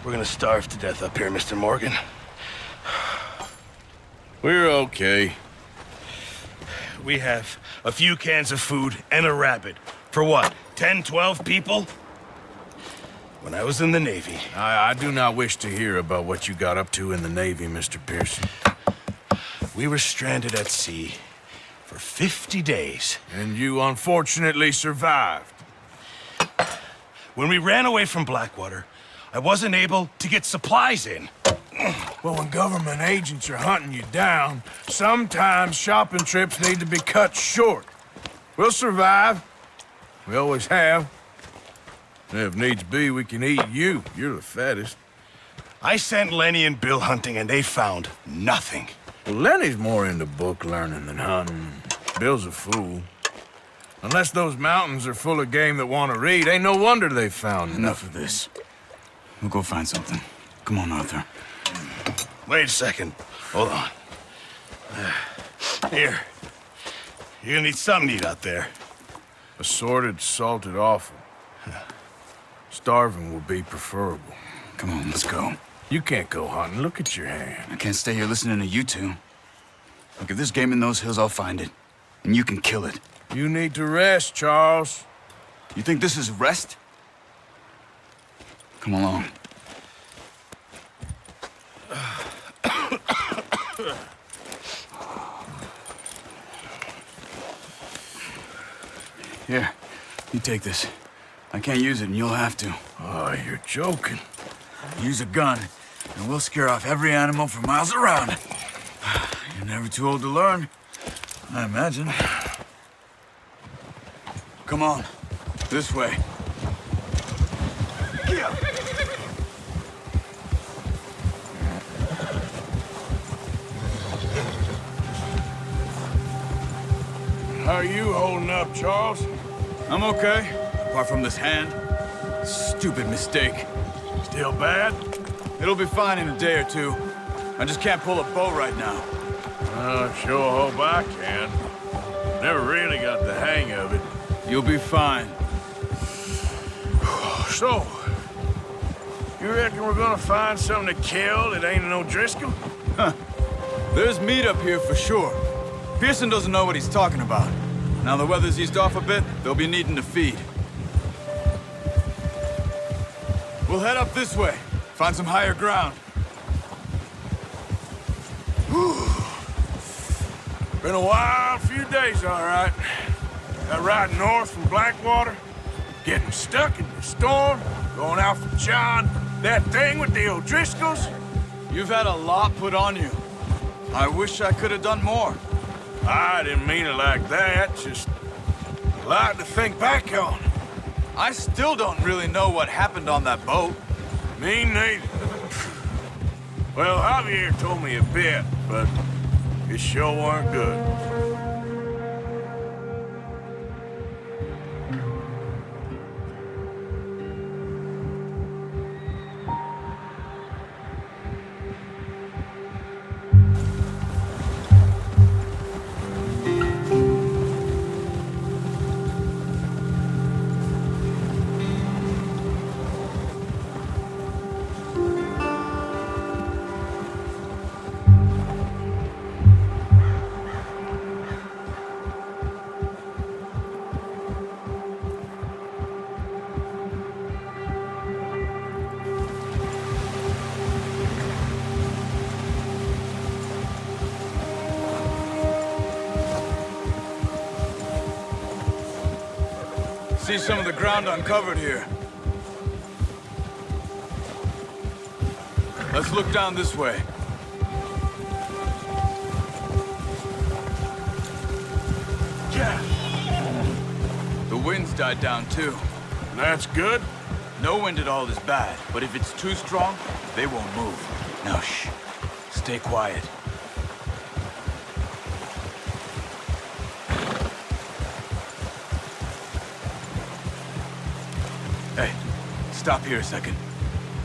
We're gonna starve to death up here, Mr. Morgan. We're okay. We have a few cans of food and a rabbit. For what, 10, 12 people? When I was in the Navy... I do not wish to hear about what you got up to in the Navy, Mr. Pearson. We were stranded at sea for 50 days. And you unfortunately survived. When we ran away from Blackwater, I wasn't able to get supplies in. Well, when government agents are hunting you down, sometimes shopping trips need to be cut short. We'll survive. We always have. And if needs be, we can eat you. You're the fattest. I sent Lenny and Bill hunting, and they found nothing. Well, Lenny's more into book learning than hunting. Bill's a fool. Unless those mountains are full of game that want to read, ain't no wonder they found Enough of this. We'll go find something. Come on, Arthur. Wait a second. Hold on. Here. You're gonna need something to eat out there. Assorted, salted offal. Starving will be preferable. Come on, let's go. You can't go hunting. Look at your hand. I can't stay here listening to you two. Look, if there's game in those hills, I'll find it. And you can kill it. You need to rest, Charles. You think this is rest? Come along. Here, you take this. I can't use it, and you'll have to. Oh, you're joking. Use a gun, and we'll scare off every animal for miles around. You're never too old to learn, I imagine. Come on, this way. How are you holding up, Charles? I'm okay, apart from this hand. Stupid mistake. Still bad? It'll be fine in a day or two. I just can't pull a bow right now. Sure hope I can. Never really got the hang of it. You'll be fine. So, you reckon we're gonna find something to kill that ain't no Driscoll? Huh. There's meat up here for sure. Pearson doesn't know what he's talking about. Now the weather's eased off a bit, they'll be needing to feed. We'll head up this way, find some higher ground. Been a wild few days, all right. That ride north from Blackwater, getting stuck in the storm, going out for John, that thing with the O'Driscolls. You've had a lot put on you. I wish I could have done more. I didn't mean it like that, just a lot to think back on. I still don't really know what happened on that boat. Me neither. Well, Javier told me a bit, but it sure weren't good. See some of the ground uncovered here. Let's look down this way. The wind's died down too. That's good. No wind at all is bad, but if it's too strong, they won't move. Now shh. Stay quiet. Hey, stop here a second.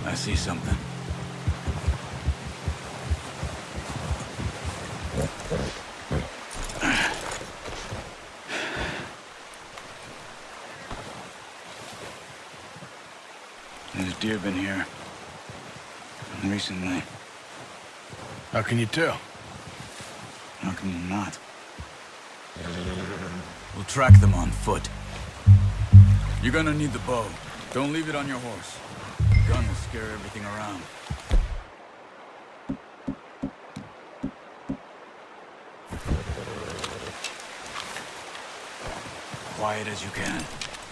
I see something. There's deer been here. Recently. How can you tell? How can you not? We'll track them on foot. You're gonna need the bow. Don't leave it on your horse. The gun will scare everything around. Quiet as you can.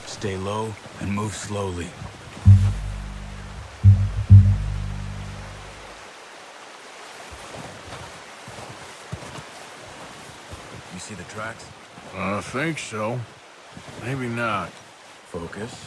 Stay low and move slowly. You see the tracks? I think so. Maybe not. Focus.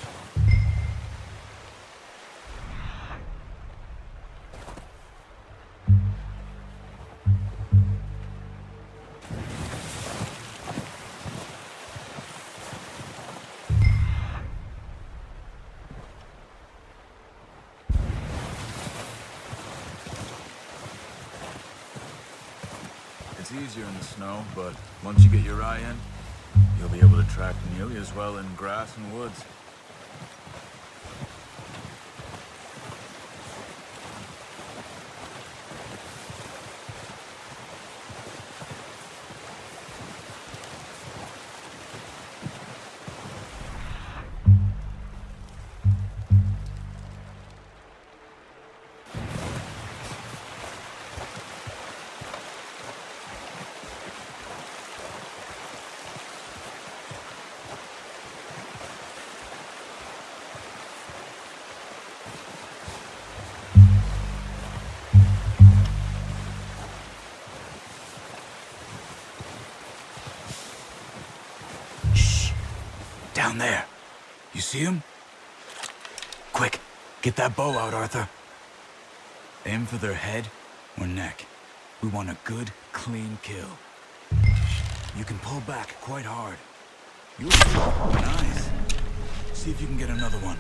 It's easier in the snow, but once you get your eye in, you'll be able to track nearly as well in grass and woods. Down there. You see him? Quick, get that bow out, Arthur. Aim for their head or neck. We want a good, clean kill. You can pull back quite hard. Nice. See if you can get another one.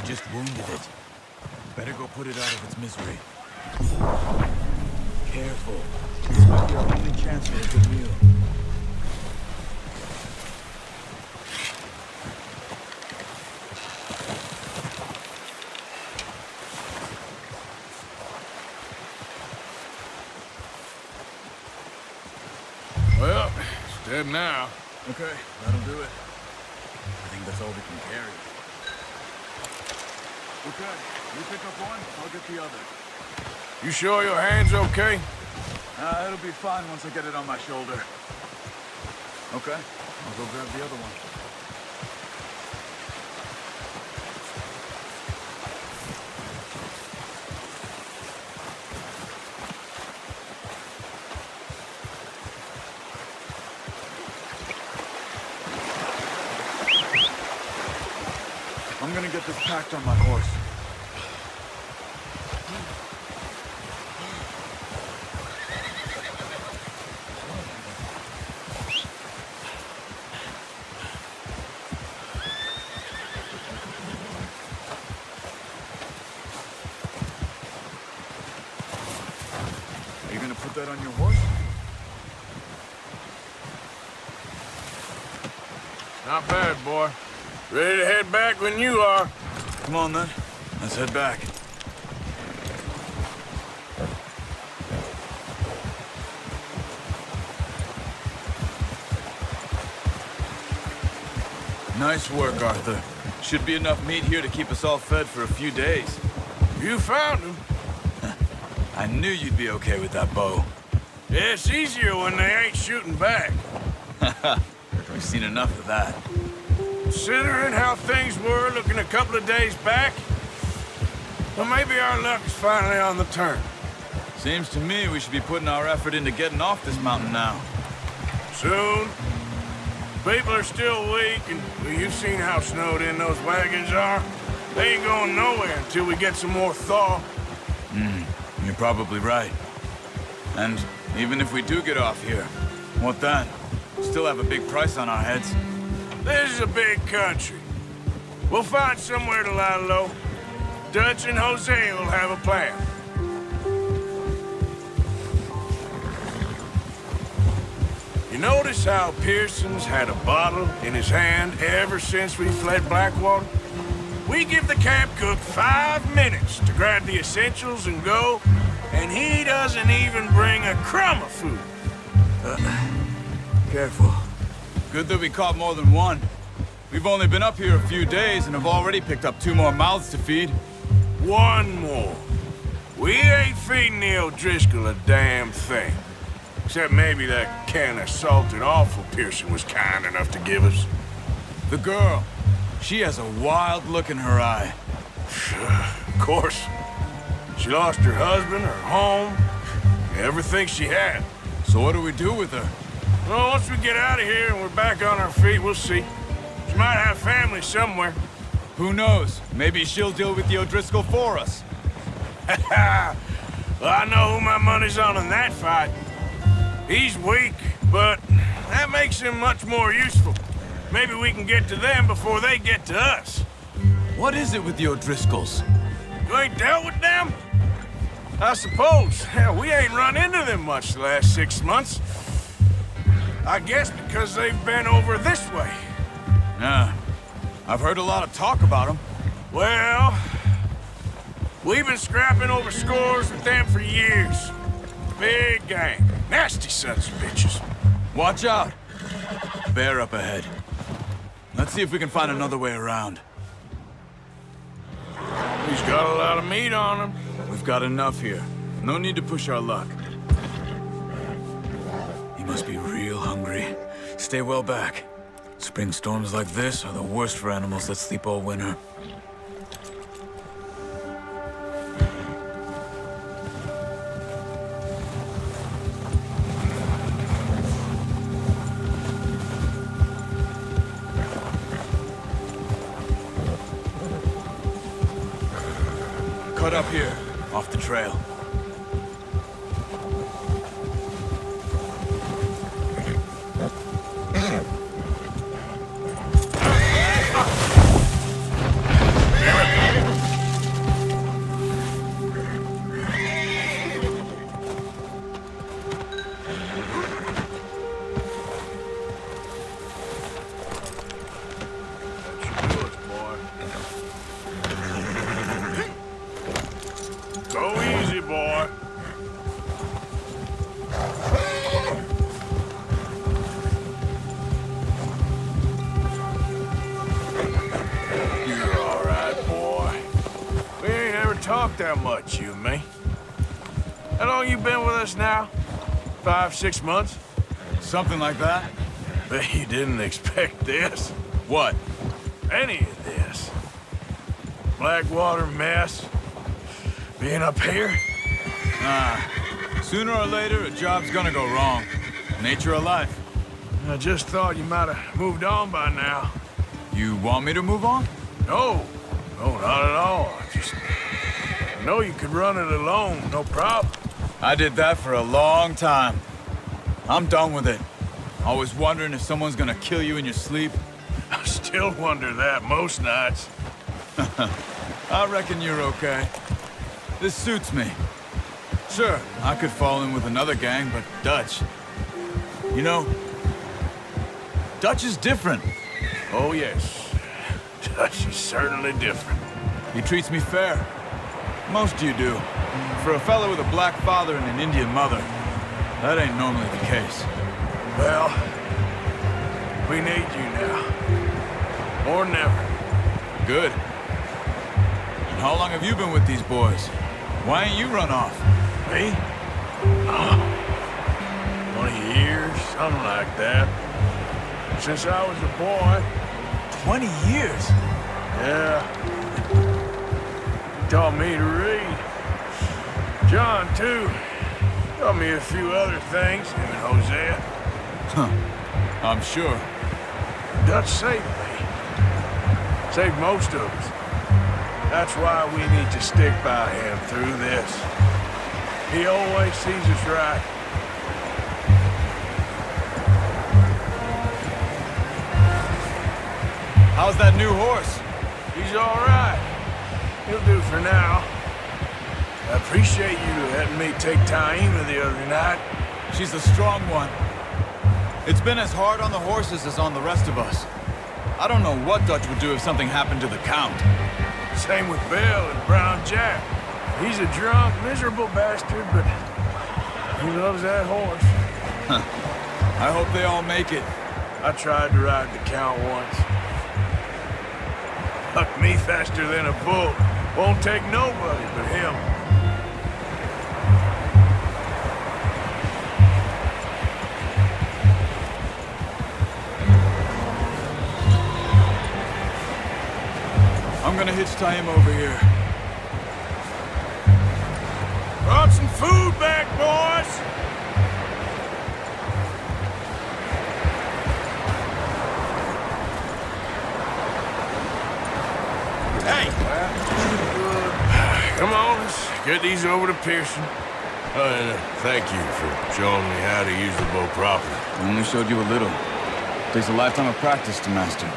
Just wounded it. Better go put it out of its misery. Careful. This might be our only chance for a good meal. Well, it's dead now. Okay, that'll do it. I think that's all we can carry. Okay, you pick up one, I'll get the other. You sure your hand's okay? It'll be fine once I get it on my shoulder. Okay, I'll go grab the other one. I'm gonna get this packed on my horse. Are you gonna put that on your horse? Not bad, boy. Ready to head back when you are. Come on, then. Let's head back. Nice work, Arthur. Should be enough meat here to keep us all fed for a few days. You found him. I knew you'd be okay with that bow. Yeah, it's easier when they ain't shooting back. We've seen enough of that. Considering how things were looking a couple of days back, well, maybe our luck's finally on the turn. Seems to me we should be putting our effort into getting off this mountain now. Soon. People are still weak, and well, you've seen how snowed in those wagons are. They ain't going nowhere until we get some more thaw. You're probably right. And even if we do get off here, what then? Still have a big price on our heads. This is a big country. We'll find somewhere to lie low. Dutch and Jose will have a plan. You notice how Pearson's had a bottle in his hand ever since we fled Blackwater? We give the camp cook 5 minutes to grab the essentials and go, and he doesn't even bring a crumb of food. Careful. Good that we caught more than one. We've only been up here a few days and have already picked up 2 more mouths to feed. One more. We ain't feeding the O'Driscoll a damn thing. Except maybe that can of salted offal Pearson was kind enough to give us. The girl. She has a wild look in her eye. Of course. She lost her husband, her home, everything she had. So what do we do with her? Well, once we get out of here and we're back on our feet, we'll see. She might have family somewhere. Who knows? Maybe she'll deal with the O'Driscoll for us. Well, I know who my money's on in that fight. He's weak, but that makes him much more useful. Maybe we can get to them before they get to us. What is it with the O'Driscolls? You ain't dealt with them? I suppose. Hell, we ain't run into them much the last 6 months. I guess because they've been over this way. Yeah. I've heard a lot of talk about them. Well, we've been scrapping over scores with them for years. Big gang. Nasty sons of bitches. Watch out. Bear up ahead. Let's see if we can find another way around. He's got a lot of meat on him. We've got enough here. No need to push our luck. He must be real hungry. Stay well back. Spring storms like this are the worst for animals that sleep all winter. Cut up here, off the trail. Go easy, talk that much, you and me. How long you been with us now? 5, 6 months? Something like that? Bet you didn't expect this. What? Any of this. Blackwater mess. Being up here? Sooner or later, a job's gonna go wrong. Nature of life. I just thought you might have moved on by now. You want me to move on? No, not at all. I know you could run it alone, no problem. I did that for a long time. I'm done with it. Always wondering if someone's gonna kill you in your sleep. I still wonder that most nights. I reckon you're okay. This suits me. Sure, I could fall in with another gang, but Dutch... You know, Dutch is different. Oh, yes. Dutch is certainly different. He treats me fair. Most of you do. For a fellow with a black father and an Indian mother, that ain't normally the case. Well, we need you now. More than ever. Good. And how long have you been with these boys? Why ain't you run off? Me? 20 years, something like that. Since I was a boy. 20 years? Yeah. He taught me to read. John, too. Taught me a few other things, him and Hosea. Huh. I'm sure. Dutch saved me. Saved most of us. That's why we need to stick by him through this. He always sees us right. How's that new horse? He's all right. He'll do for now. I appreciate you letting me take Taima the other night. She's a strong one. It's been as hard on the horses as on the rest of us. I don't know what Dutch would do if something happened to the Count. Same with Bill and Brown Jack. He's a drunk, miserable bastard, but he loves that horse. I hope they all make it. I tried to ride the Count once. Bucked me faster than a bull. Won't take nobody but him. I'm gonna hitch Taima over here. Brought some food back, boys! Hey! Come on, let's get these over to Pearson. And thank you for showing me how to use the bow properly. I only showed you a little. Takes a lifetime of practice to master.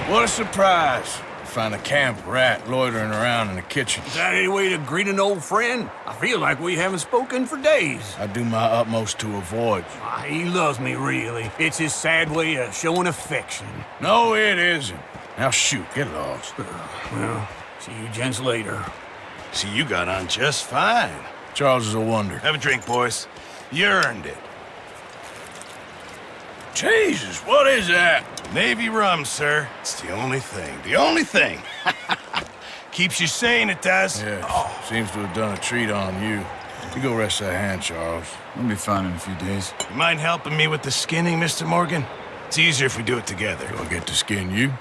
What a surprise. Find a camp rat loitering around in the kitchen. Is that any way to greet an old friend? I feel like we haven't spoken for days. I do my utmost to avoid you. He loves me, really. It's his sad way of showing affection. No, it isn't. Now shoot, get lost. Well, see you gents later. See, you got on just fine. Charles is a wonder. Have a drink, boys. You earned it. Jesus, what is that? Navy rum, sir. It's the only thing. The only thing. Keeps you sane, it does. Yeah, seems to have done a treat on you. You go rest that hand, Charles. We'll be fine in a few days. You mind helping me with the skinning, Mr. Morgan? It's easier if we do it together. Do I get to skin you?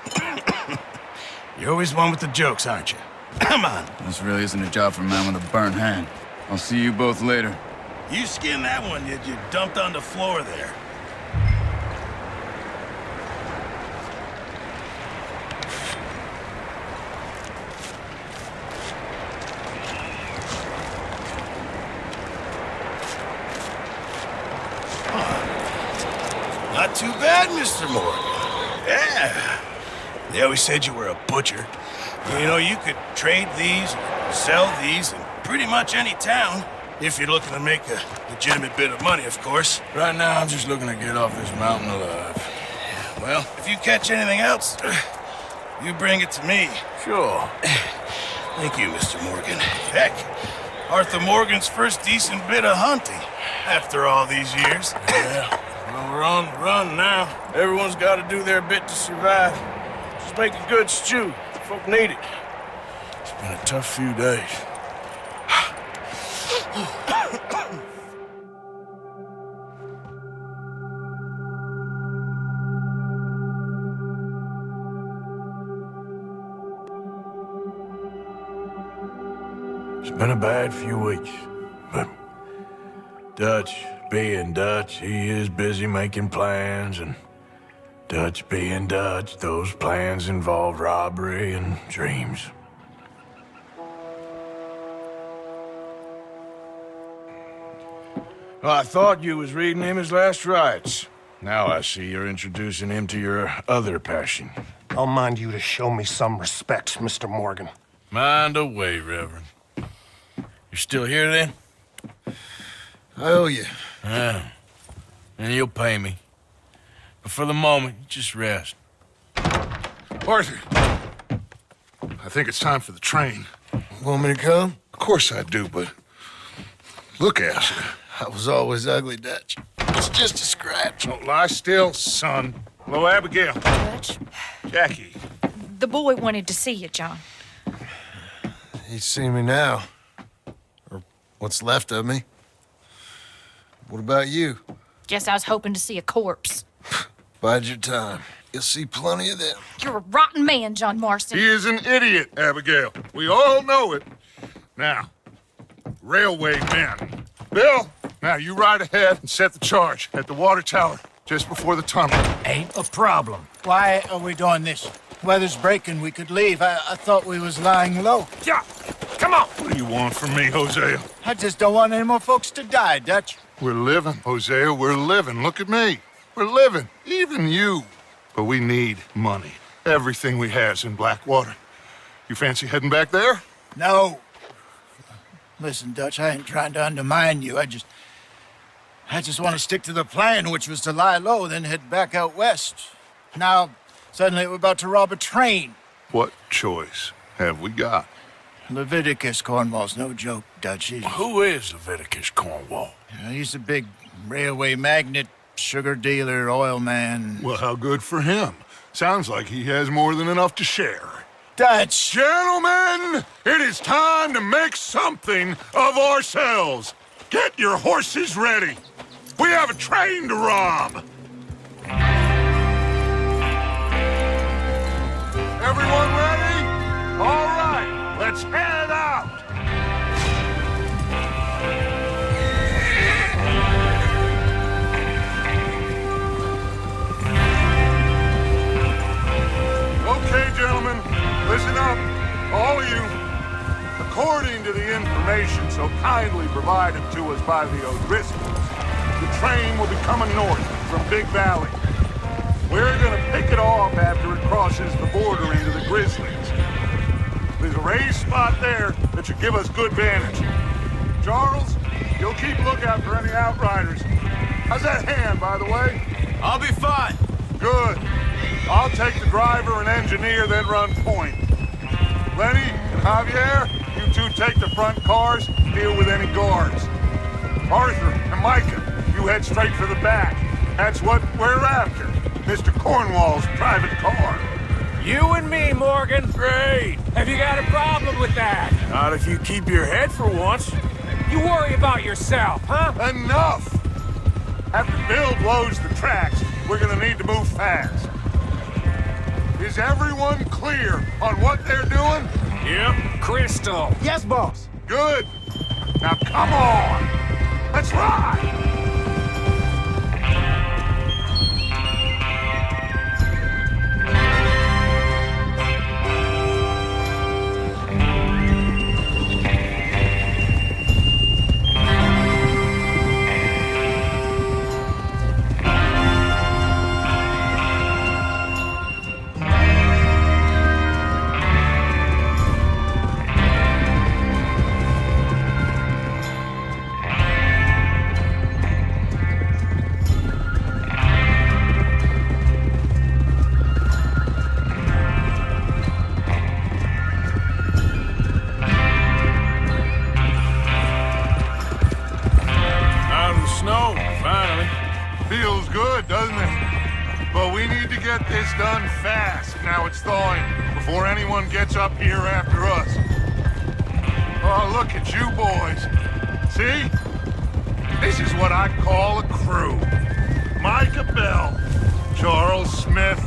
You're always one with the jokes, aren't you? Come on. This really isn't a job for a man with a burnt hand. I'll see you both later. You skinned that one you dumped on the floor there. Not too bad, Mr. Morgan. Yeah. They always said you were a butcher. You know, you could trade these, sell these in pretty much any town. If you're looking to make a legitimate bit of money, of course. Right now, I'm just looking to get off this mountain alive. Well, if you catch anything else, You bring it to me. Sure. Thank you, Mr. Morgan. Heck, Arthur Morgan's first decent bit of hunting after all these years. Yeah. Well, we're on the run now. Everyone's got to do their bit to survive. Just make a good stew. Folk need it. It's been a tough few days. It's been a bad few weeks, but Dutch being Dutch, he is busy making plans, and Dutch being Dutch, those plans involve robbery and dreams. Well, I thought you was reading him his last rites. Now I see you're introducing him to your other passion. I'll mind you to show me some respect, Mr. Morgan. Mind away, Reverend. You're still here, then? I owe you. Yeah. And you'll pay me. But for the moment, just rest. Arthur, I think it's time for the train. Want me to come? Of course I do, but look at you. I was always ugly, Dutch. It's just a scratch. Don't lie still, son. Hello, Abigail. Dutch, Jackie. the boy wanted to see you, John. He's seen me now. Or what's left of me. What about you? Guess I was hoping to see a corpse. Bide your time. You'll see plenty of them. You're a rotten man, John Marston. He is an idiot, Abigail. We all know it. Now, railway men. Bill, now you ride ahead and set the charge at the water tower just before the tunnel. Ain't a problem. Why are we doing this? Weather's breaking. We could leave. I thought we was lying low. Yeah, come on. What do you want from me, Hosea? I just don't want any more folks to die, Dutch. We're living, Hosea. We're living. Look at me. We're living. Even you. But we need money. Everything we has in Blackwater. You fancy heading back there? No. Listen, Dutch, I ain't trying to undermine you. I just want to stick to the plan, which was to lie low, then head back out west. Now, suddenly we're about to rob a train. What choice have we got? Leviticus Cornwall's no joke, Dutch. Who is Leviticus Cornwall? He's a big railway magnate, sugar dealer, oil man. Well, how good for him. Sounds like he has more than enough to share. Dutch! Gentlemen, it is time to make something of ourselves. Get your horses ready. We have a train to rob. Everyone ready? All right, let's head out. Okay, gentlemen, listen up, all of you. According to the information so kindly provided to us by the O'Driscolls, the train will be coming north from Big Valley. We're gonna pick it off after it crosses the border into the Grizzlies. There's a raised spot there that should give us good vantage. Charles, you'll keep lookout for any outriders. How's that hand, by the way? I'll be fine. Good. I'll take the driver and engineer, then run point. Lenny and Javier, you two take the front cars, deal with any guards. Arthur and Micah, you head straight for the back. That's what we're after. Mr. Cornwall's private car. You and me, Morgan. Great. Have you got a problem with that? Not if you keep your head for once. You worry about yourself, huh? Enough! After Bill blows the tracks, we're gonna need to move fast. Is everyone clear on what they're doing? Yep. Crystal. Yes, boss. Good. Now come on. Let's ride. to get this done fast. Now it's thawing, before anyone gets up here after us. Oh, look at you boys. See? This is what I call a crew. Micah Bell, Charles Smith,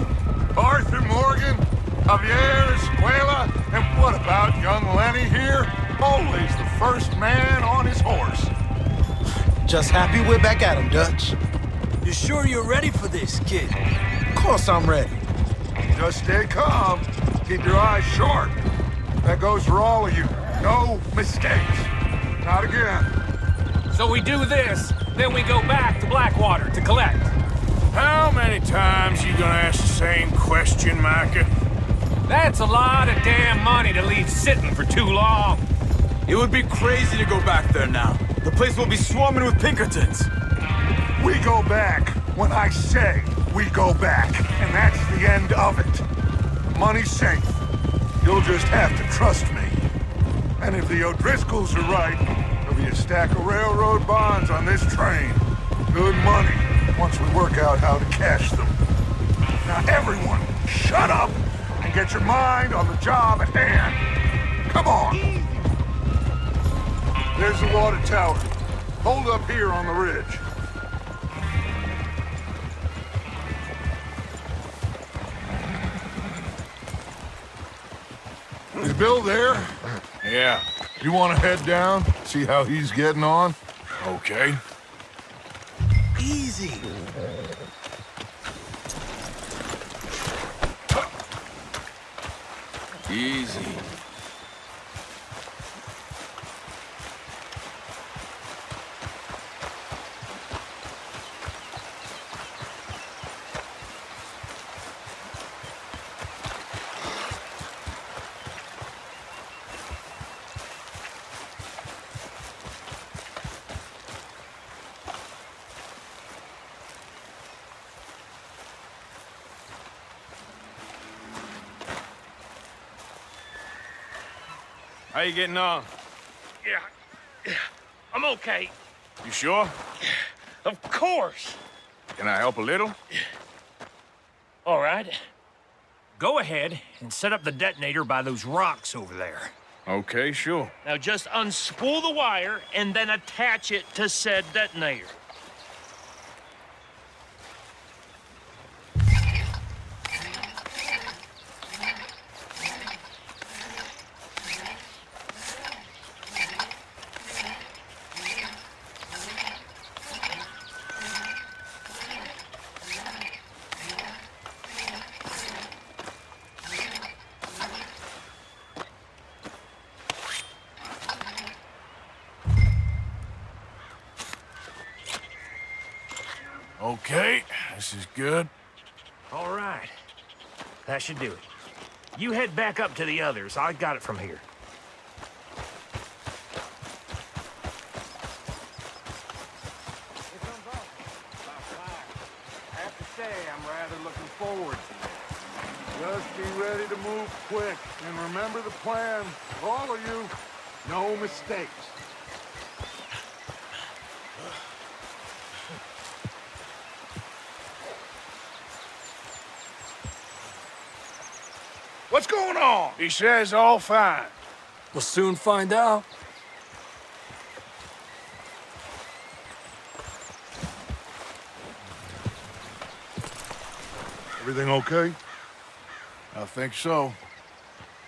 Arthur Morgan, Javier Escuela, and what about young Lenny here? Always the first man on his horse. Just happy we're back at him, Dutch. You sure you're ready for this, kid? Of course I'm ready. Just stay calm. Keep your eyes sharp. That goes for all of you. No mistakes. Not again. So we do this, then we go back to Blackwater to collect. How many times you gonna ask the same question, Micah? That's a lot of damn money to leave sitting for too long. It would be crazy to go back there now. The place will be swarming with Pinkertons. We go back when I say we go back, and that's the end of it. Money's safe. You'll just have to trust me. And if the O'Driscolls are right, there'll be a stack of railroad bonds on this train. Good money, once we work out how to cash them. Now everyone, shut up and get your mind on the job at hand. Come on. There's the water tower. Hold up here on the ridge. Is Bill there? Yeah, You want to head down, see how he's getting on? okay. Easy. Easy. How you getting on? Yeah, I'm okay. You sure? Of course. Can I help a little? All right. Go ahead and set up the detonator by those rocks over there. Okay, sure. Now just unspool the wire and then attach it to said detonator. Okay, this is good. All right. That should do it. You head back up to the others. I got it from here. I have to say, I'm rather looking forward to this. Just be ready to move quick, and remember the plan. All of you, no mistakes. What's going on? He says all fine. We'll soon find out. Everything okay? I think so.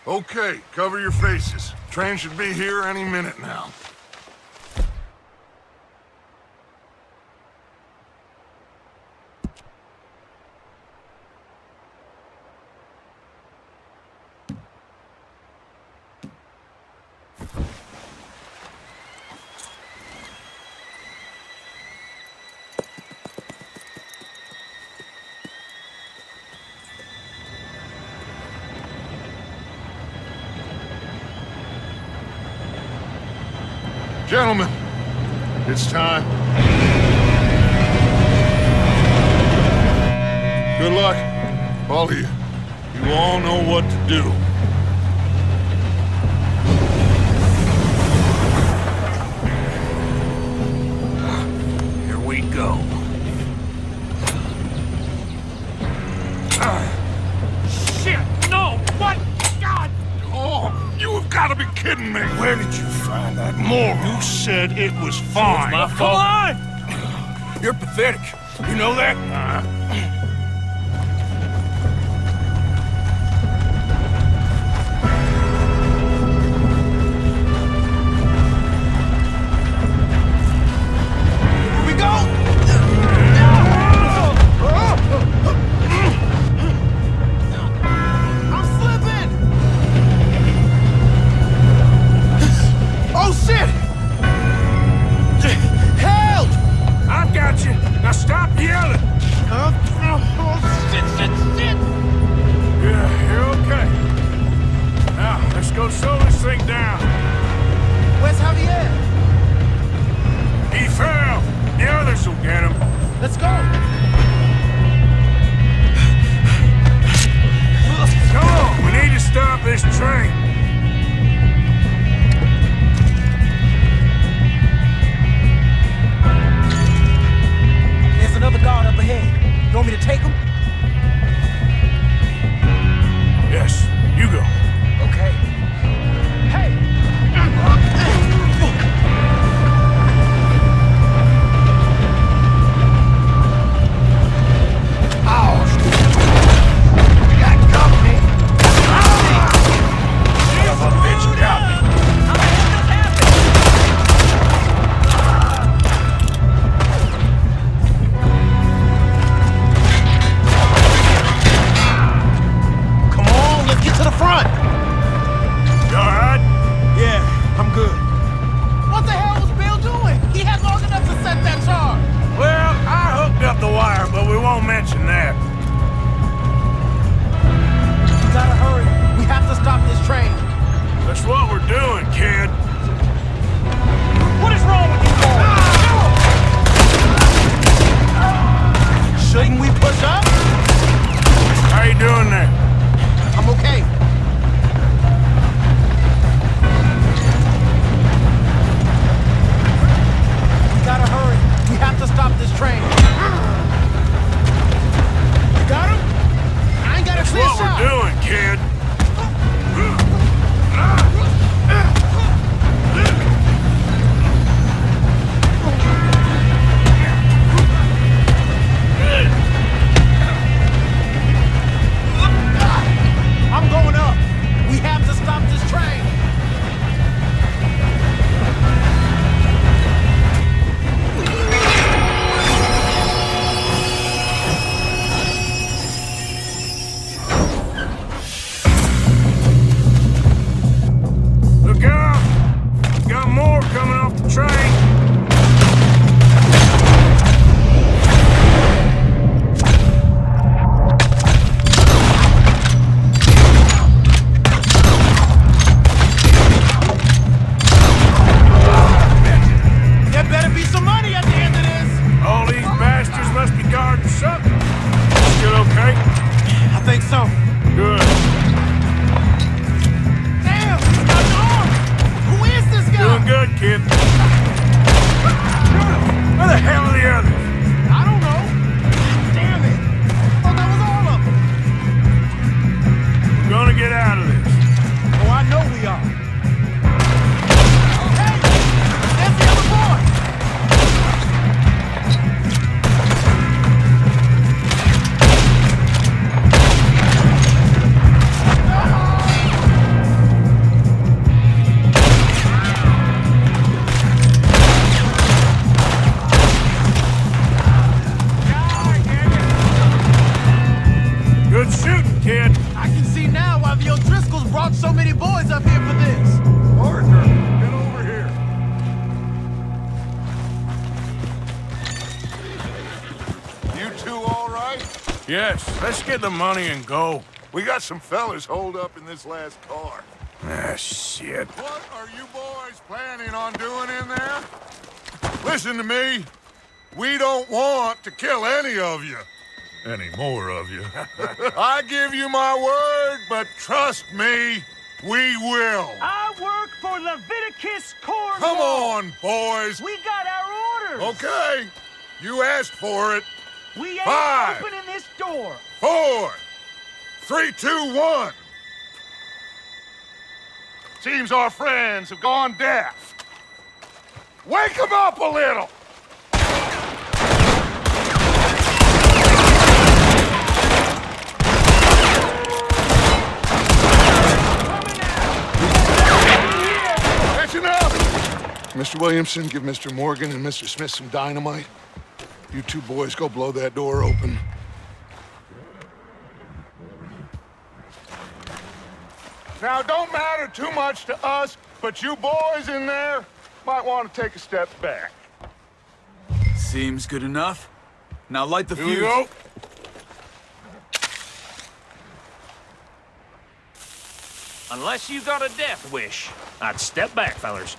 Okay, cover your faces. Train should be here any minute now. Gentlemen, it's time. Good luck, all of you. You all know what to do. Here we go. kidding me? Where did you find that moron? You said it was fine. My fault. Come on! You're pathetic. You know that? Here we go! I'm slipping! Oh, shit! Help! I've got you. Now stop yelling. Shit. Yeah, you're okay. Now, let's go slow this thing down. Where's Javier? He fell. The others will get him. Let's go. Come on, we need to stop this train. There's another guard up ahead. You want me to take him? Yes, you go. Okay. Hey! Yes, let's get the money and go. We got some fellas holed up in this last car. Ah, shit. What are you boys planning on doing in there? Listen to me. We don't want to kill any of you. Any more of you. I give you my word, but trust me, we will. I work for Leviticus Cornwall. Come on, boys. We got our orders. Okay. You asked for it. We ain't 5, opening this door. 4, 3, 2, 1. Seems our friends have gone deaf. Wake them up a little! That's enough! Mr. Williamson, give Mr. Morgan and Mr. Smith some dynamite. You two boys go blow that door open. Now, it don't matter too much to us, but you boys in there might want to take a step back. Seems good enough. Now light the fuse. Here we go. Unless you got a death wish, I'd step back, fellers.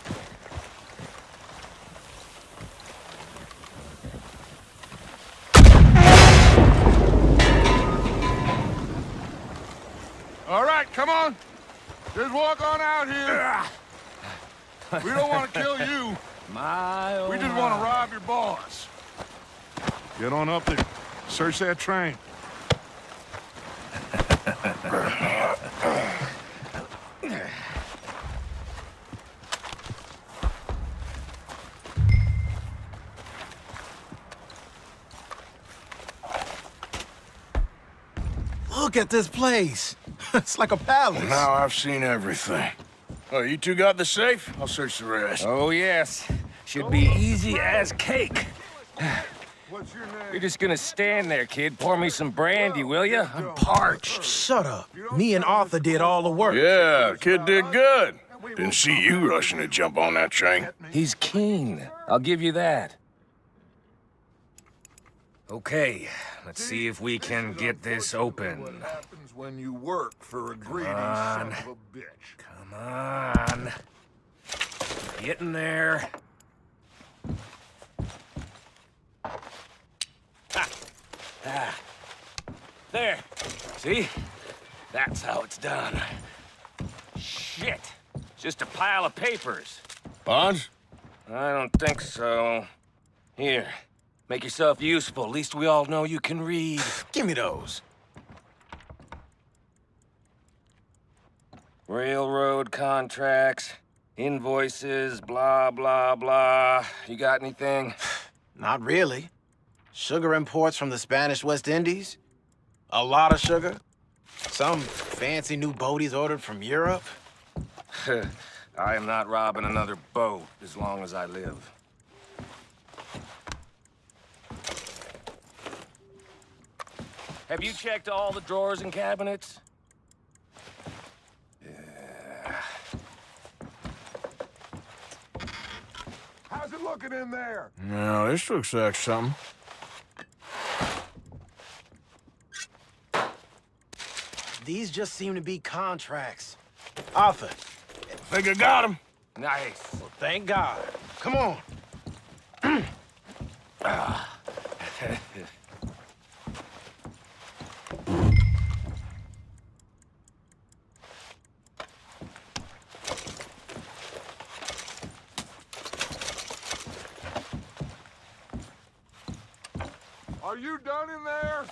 All right, come on. Just walk on out here. We don't want to kill you. We just want to rob your boss. Get on up there. Search that train. Look at this place. It's like a palace. Well, now I've seen everything. Oh, you two got the safe? I'll search the rest. Oh, yes. Should be easy as cake. What's your name? You're just gonna stand there, kid. Pour me some brandy, will you? I'm parched. Shut up. Me and Arthur did all the work. Yeah, the kid did good. Didn't see you rushing to jump on that train. He's keen. I'll give you that. Okay, let's see if we can get this open. What happens when you work for a greedy on. son of a bitch? Come on. Get in there. There. See? That's how it's done. Shit. Just a pile of papers. Bonds? I don't think so. Here. Make yourself useful. At least we all know you can read. Give me those. Railroad contracts, invoices, blah, blah, blah. You got anything? Not really. Sugar imports from the Spanish West Indies. A lot of sugar. Some fancy new boat he's ordered from Europe. I am not robbing another boat as long as I live. Have you checked all the drawers and cabinets? How's it looking in there? No, this looks like something. These just seem to be contracts. Arthur. Think I got him. Nice. Well, thank God. Come on. Are you done in there?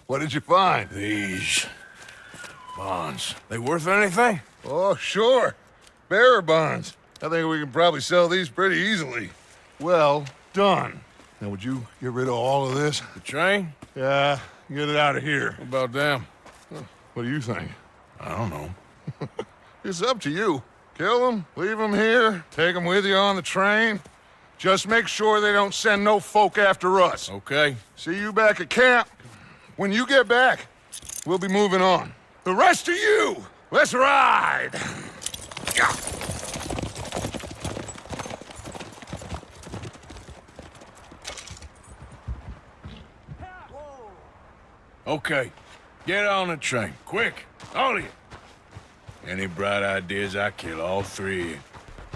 What did you find? These bonds. They worth anything? Oh, sure. Bearer bonds. I think we can probably sell these pretty easily. Well done. Now, would you get rid of all of this? The train? Yeah, get it out of here. What about them? What do you think? I don't know. It's up to you. Kill them, leave them here, take them with you on the train. Just make sure they don't send no folk after us. Okay. See you back at camp. When you get back, we'll be moving on. The rest of you, let's ride! Okay. Get on the train. Quick. All of you. Any bright ideas, I kill all three of you.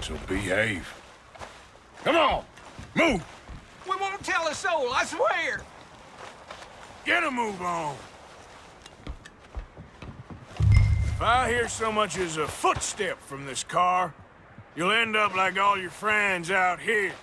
So behave. Come on. Move. We won't tell a soul, I swear. Get a move on. If I hear so much as a footstep from this car, You'll end up like all your friends out here.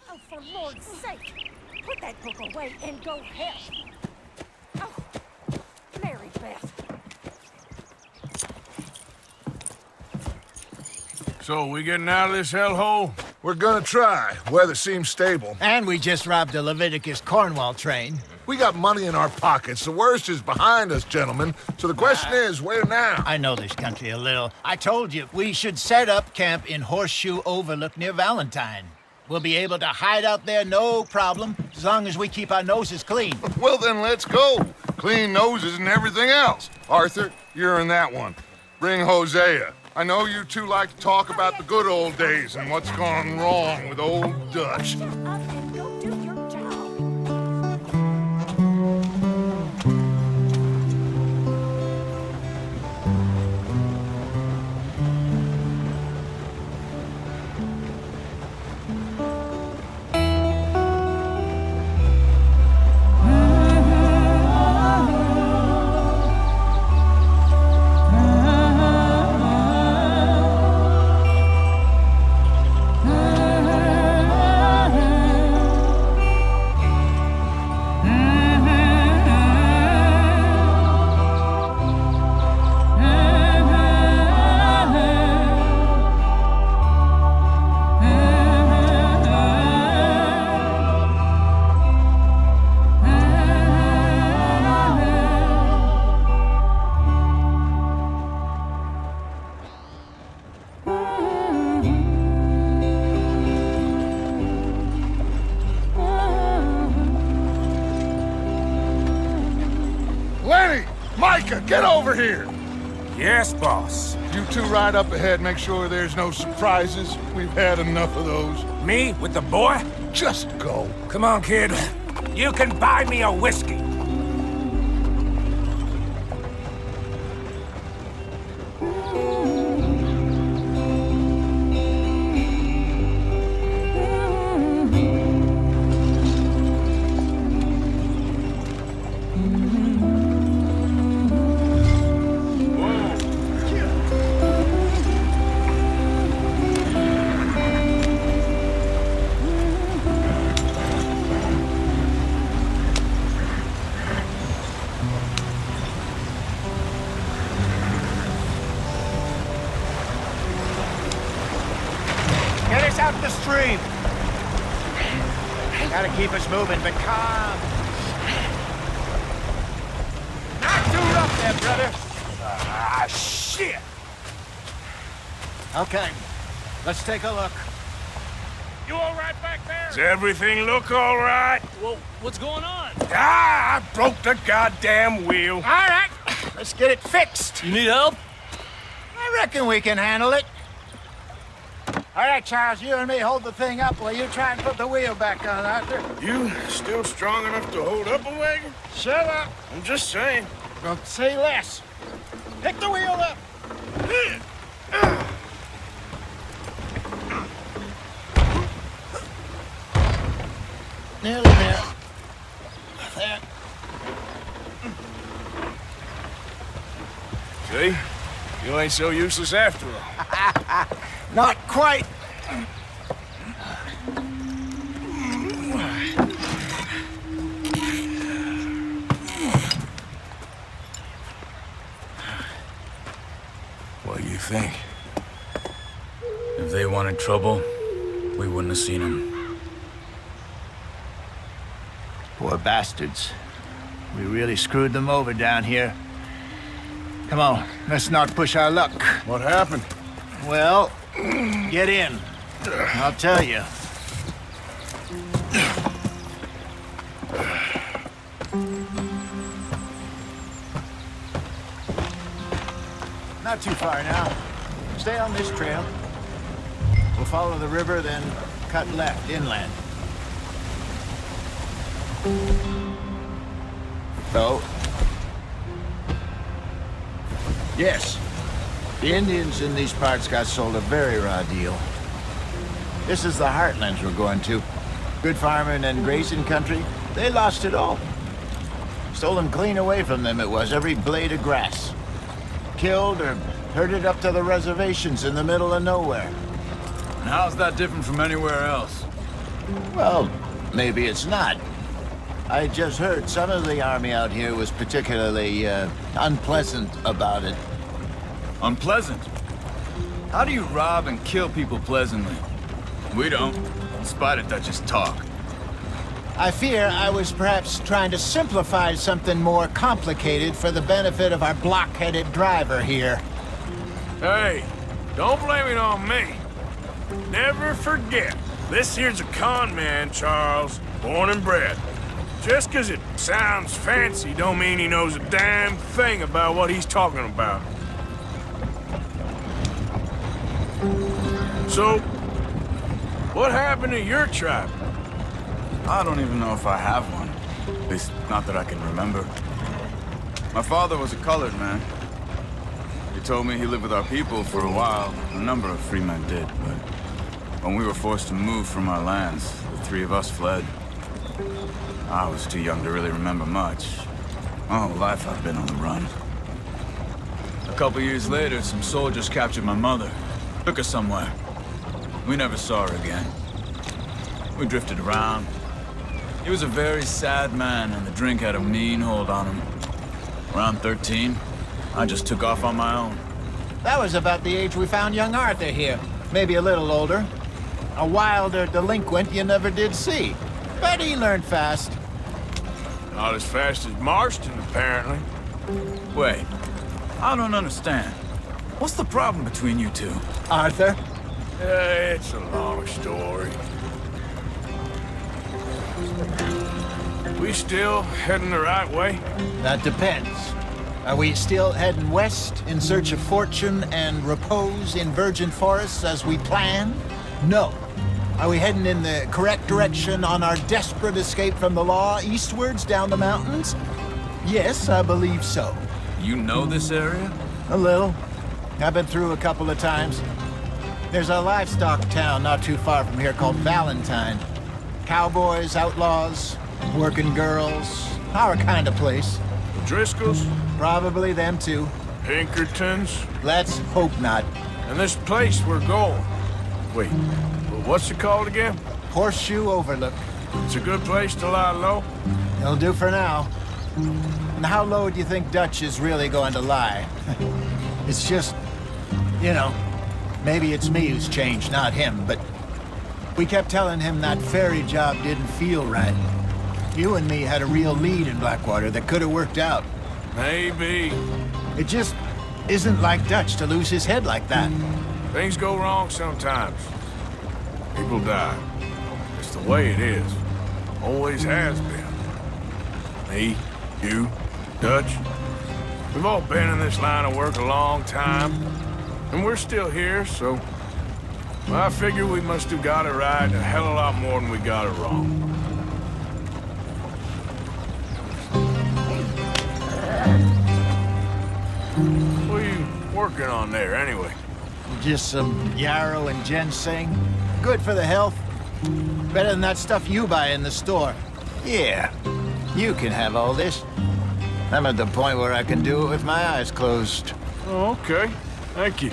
Oh, for Lord's sake, put that book away and go help. Oh, Mary Beth. So, we getting out of this hellhole? We're gonna try. Weather seems stable. And we just robbed a Leviticus Cornwall train. We got money in our pockets. The worst is behind us, gentlemen. So the question is, where now? I know this country a little. I told you, we should set up camp in Horseshoe Overlook near Valentine. We'll be able to hide out there, no problem, as long as we keep our noses clean. Well, then let's go. Clean noses and everything else. Arthur, you're in that one. Bring Hosea. I know you two like to talk about the good old days and what's gone wrong with old Dutch. Up and go do your job. Micah, get over here! Yes, boss. You two ride up ahead, make sure there's no surprises. We've had enough of those. Me with the boy? Just go. Come on, kid. You can buy me a whiskey. Get us out the stream. Gotta keep us moving, but calm. Not too rough there, brother. Ah, shit! Okay, let's take a look. You all right back there? Does everything look all right? Well, what's going on? Ah, I broke the goddamn wheel. All right, let's get it fixed. You need help? I reckon we can handle it. All right, Charles, you and me hold the thing up while you try and put the wheel back on, Arthur. You still strong enough to hold up a wagon? Shut up. I'm just saying. Don't say less. Pick the wheel up. You ain't so useless after all. Not quite. What do you think? If they wanted trouble, we wouldn't have seen them. Poor bastards. We really screwed them over down here. Come on, let's not push our luck. What happened? Well, get in. I'll tell you. Not too far now. Stay on this trail. We'll follow the river, then cut left inland. So, yes, the Indians in these parts got sold a very raw deal. This is the heartlands we're going to. Good farming and grazing country, they lost it all. Stolen clean away from them it was, every blade of grass. Killed or herded up to the reservations in the middle of nowhere. And how's that different from anywhere else? Well, maybe it's not. I just heard some of the army out here was particularly unpleasant about it. Unpleasant? How do you rob and kill people pleasantly? We don't, in spite of Dutch's talk. I fear I was perhaps trying to simplify something more complicated for the benefit of our block-headed driver here. Hey, don't blame it on me. Never forget, this here's a con man, Charles, born and bred. Just 'cause it sounds fancy don't mean he knows a damn thing about what he's talking about. So, what happened to your tribe? I don't even know if I have one. At least, not that I can remember. My father was a colored man. He told me he lived with our people for a while. A number of free men did, but when we were forced to move from our lands, the three of us fled. I was too young to really remember much. My whole life I've been on the run. A couple years later, some soldiers captured my mother. Took her somewhere. We never saw her again. We drifted around. He was a very sad man, and the drink had a mean hold on him. Around 13, I just took off on my own. That was about the age we found young Arthur here. Maybe a little older. A wilder delinquent you never did see. But he learned fast. Not as fast as Marston, apparently. Wait, I don't understand. What's the problem between you two? Arthur? It's a long story. We still heading the right way? That depends. Are we still heading west in search of fortune and repose in virgin forests as we planned? No. Are we heading in the correct direction on our desperate escape from the law eastwards down the mountains? Yes, I believe so. You know this area? A little. I've been through a couple of times. There's a livestock town not too far from here called Valentine. Cowboys, outlaws, working girls, our kind of place. The Driscolls? Probably them too. Pinkertons? Let's hope not. And this place we're going. Wait, what's it called again? Horseshoe Overlook. It's a good place to lie low? It'll do for now. And how low do you think Dutch is really going to lie? It's just, you know, maybe it's me who's changed, not him, but we kept telling him that ferry job didn't feel right. You and me had a real lead in Blackwater that could have worked out. Maybe. It just isn't like Dutch to lose his head like that. Things go wrong sometimes. People die. It's the way it is. Always has been. Me, you, Dutch. We've all been in this line of work a long time. And we're still here, so... well, I figure we must have got it right a hell of a lot more than we got it wrong. What are you working on there, anyway? Just some yarrow and ginseng. Good for the health. Better than that stuff you buy in the store. Yeah, you can have all this. I'm at the point where I can do it with my eyes closed. Oh, okay. Thank you.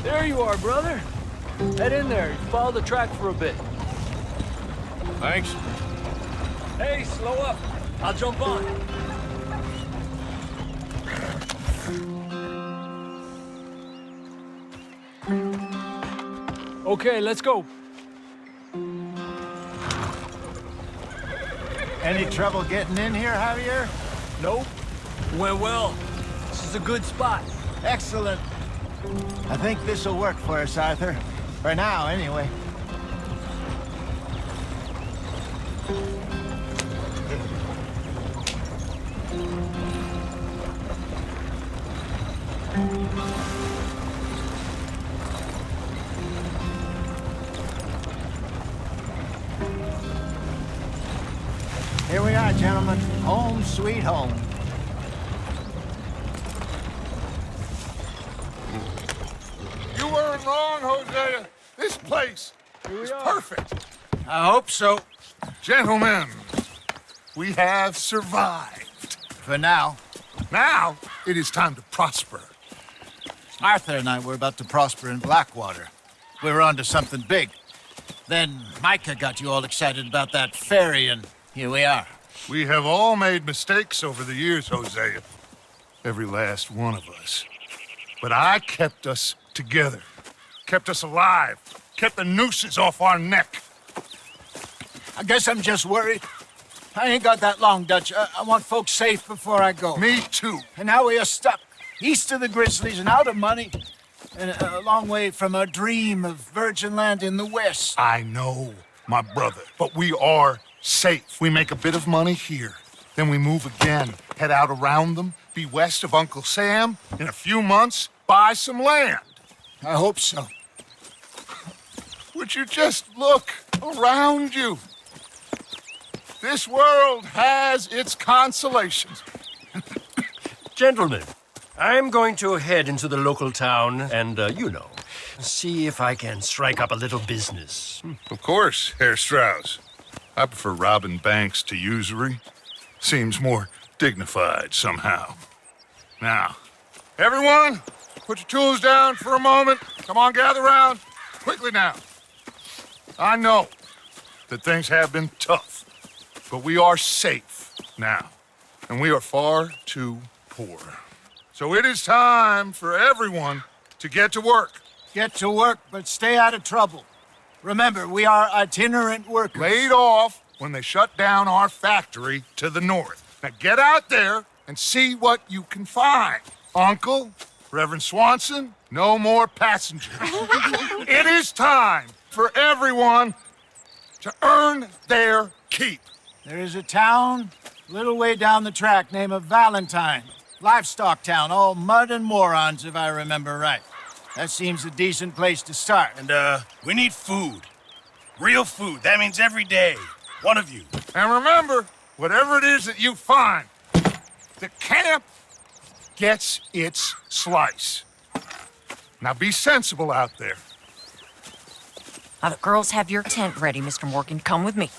There you are, brother. Head in there. Follow the track for a bit. Thanks. Hey, slow up. I'll jump on. Okay, let's go. Any trouble getting in here, Javier? Nope. Went well. This is a good spot. Excellent. I think this'll work for us, Arthur. For now, anyway. Here we are, gentlemen. Home sweet home. You weren't wrong, Hosea. This place is perfect. I hope so. Gentlemen, we have survived. For now. Now, it is time to prosper. Arthur and I were about to prosper in Blackwater. We were onto something big. Then Micah got you all excited about that ferry, and here we are. We have all made mistakes over the years, Hosea. Every last one of us. But I kept us together. Kept us alive. Kept the nooses off our neck. I guess I'm just worried. I ain't got that long, Dutch. I want folks safe before I go. Me too. And now we are stuck. East of the Grizzlies and out of money. And a long way from a dream of virgin land in the west. I know, my brother. But we are safe. We make a bit of money here. Then we move again. Head out around them. Be west of Uncle Sam. In a few months, buy some land. I hope so. Would you just look around you? This world has its consolations. Gentlemen, I'm going to head into the local town and, see if I can strike up a little business. Of course, Herr Strauss. I prefer robbing banks to usury. Seems more dignified somehow. Now, everyone, put your tools down for a moment. Come on, gather round. Quickly now. I know that things have been tough, but we are safe now, and we are far too poor. So it is time for everyone to get to work. Get to work, but stay out of trouble. Remember, we are itinerant workers. Laid off when they shut down our factory to the north. Now get out there and see what you can find. Uncle, Reverend Swanson, no more passengers. It is time for everyone to earn their keep. There is a town a little way down the track named Valentine. Livestock town, all mud and morons, if I remember right. That seems a decent place to start. And, we need food. Real food. That means every day. One of you. And remember, whatever it is that you find, the camp gets its slice. Now be sensible out there. Now, the girls have your tent ready, Mr. Morgan. Come with me.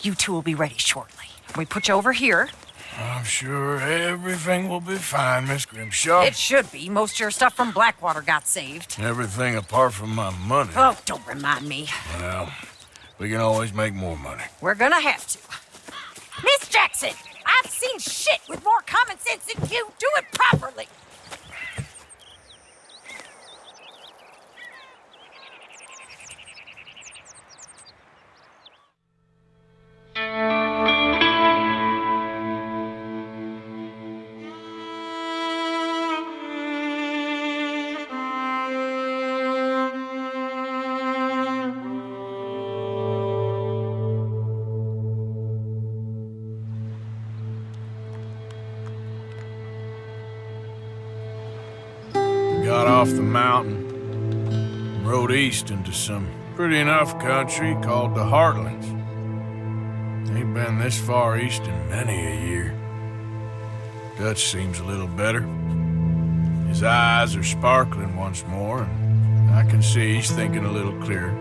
You two will be ready shortly. We put you over here. I'm sure everything will be fine, Miss Grimshaw. It should be. Most of your stuff from Blackwater got saved. Everything apart from my money. Oh, don't remind me. Well, we can always make more money. We're gonna have to. Mr. Jackson! I've seen shit with more common sense than you. Do it properly. Got off the mountain, rode east into some pretty enough country called the Heartlands. Ain't been this far east in many a year. Dutch seems a little better. His eyes are sparkling once more, and I can see he's thinking a little clearer.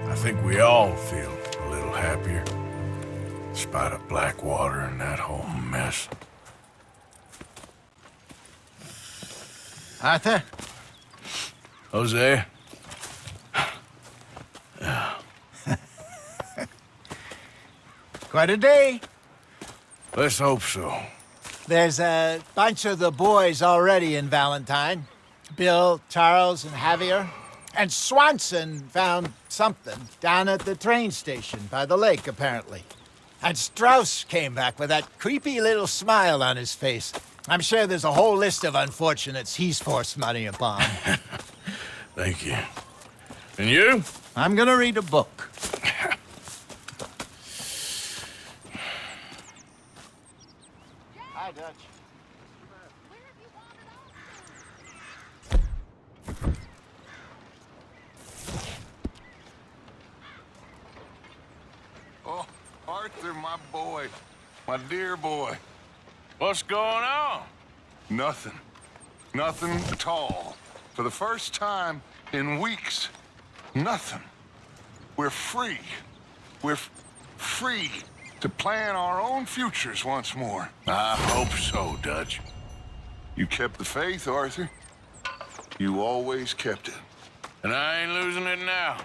I think we all feel a little happier, in spite of Blackwater and that whole mess. Arthur? Hosea? Quite a day. Let's hope so. There's a bunch of the boys already in Valentine. Bill, Charles, and Javier. And Swanson found something down at the train station by the lake, apparently. And Strauss came back with that creepy little smile on his face. I'm sure there's a whole list of unfortunates he's forced money upon. Thank you. And you? I'm gonna read a book. Hi, Dutch. Oh, Arthur, my boy. My dear boy. What's going on? Nothing. Nothing at all. For the first time in weeks, nothing. We're free. We're free to plan our own futures once more. I hope so, Dutch. You kept the faith, Arthur. You always kept it. And I ain't losing it now.